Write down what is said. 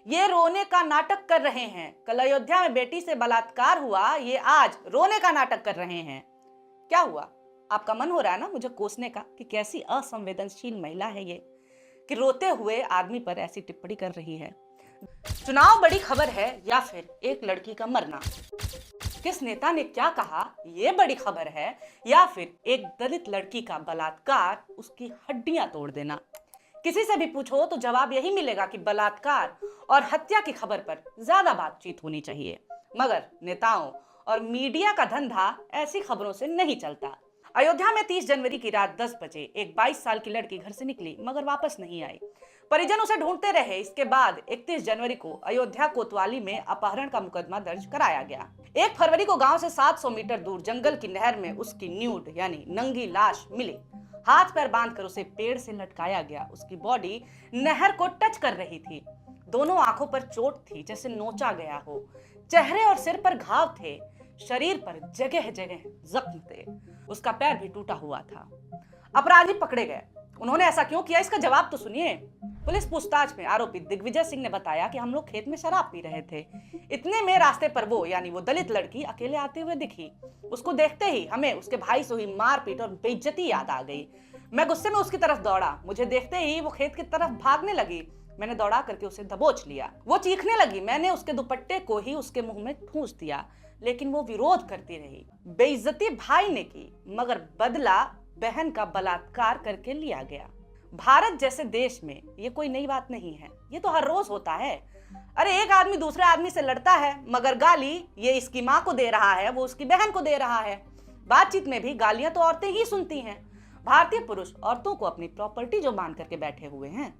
ये रोने का नाटक कर रहे हैं। कल अयोध्या में बेटी से बलात्कार हुआ, ये आज रोने का नाटक कर रहे हैं। क्या हुआ? आपका मन हो रहा है ना मुझे कोसने का कि कैसी असंवेदनशील महिला है ये, कि रोते हुए आदमी पर ऐसी टिप्पणी कर रही है। चुनाव बड़ी खबर है या फिर एक लड़की का मरना? किस नेता ने क्या कहा ये बड़ी खबर है या फिर एक दलित लड़की का बलात्कार, उसकी हड्डियां तोड़ देना? किसी से भी पूछो तो जवाब यही मिलेगा कि बलात्कार और हत्या की खबर पर ज्यादा बातचीत होनी चाहिए। मगर नेताओं और मीडिया का धंधा ऐसी खबरों से नहीं चलता। अयोध्या में 30 जनवरी की रात 10 बजे एक 22 साल की लड़की घर से निकली मगर वापस नहीं आई। परिजन उसे ढूंढते रहे। इसके बाद 31 जनवरी को अयोध्या कोतवाली में अपहरण का मुकदमा दर्ज कराया गया। 1 फरवरी को गांव से 700 मीटर दूर जंगल की नहर में उसकी न्यूड यानी नंगी लाश मिली। हाथ पैर बांधकर उसे पेड़ से लटकाया गया। उसकी बॉडी नहर को टच कर रही थी। दोनों आंखों पर चोट थी जैसे नोचा गया हो। चेहरे और सिर पर घाव थे। शरीर पर जगह जगह जख्म थे। उसका पैर भी टूटा हुआ था। अपराधी पकड़े गए। उन्होंने ऐसा क्यों किया, इसका जवाब तो सुनिए। पुलिस पूछताछ में आरोपी दिग्विजय सिंह ने बताया कि हम लोग खेत में शराब पी रहे थे। इतने में रास्ते पर वो यानी वो दलित लड़की अकेले आते हुए दिखी। उसको देखते ही हमें उसके भाई से हुई मारपीट और बेइज्जती याद आ गई। मैं गुस्से में उसकी तरफ दौड़ा। मुझे देखते ही वो खेत की तरफ भागने लगी। मैंने दौड़ा करके उसे दबोच लिया। वो चीखने लगी। मैंने उसके दुपट्टे को ही उसके मुंह में ठूंस दिया, लेकिन वो विरोध करती रही। बेइज्जती भाई ने की मगर बदला बहन का बलात्कार करके लिया गया। भारत जैसे देश में ये कोई नई बात नहीं है, ये तो हर रोज होता है। अरे एक आदमी दूसरे आदमी से लड़ता है मगर गाली ये इसकी माँ को दे रहा है, वो उसकी बहन को दे रहा है। बातचीत में भी गालियां तो औरतें ही सुनती हैं। भारतीय पुरुष औरतों को अपनी प्रॉपर्टी जो मान करके बैठे हुए हैं।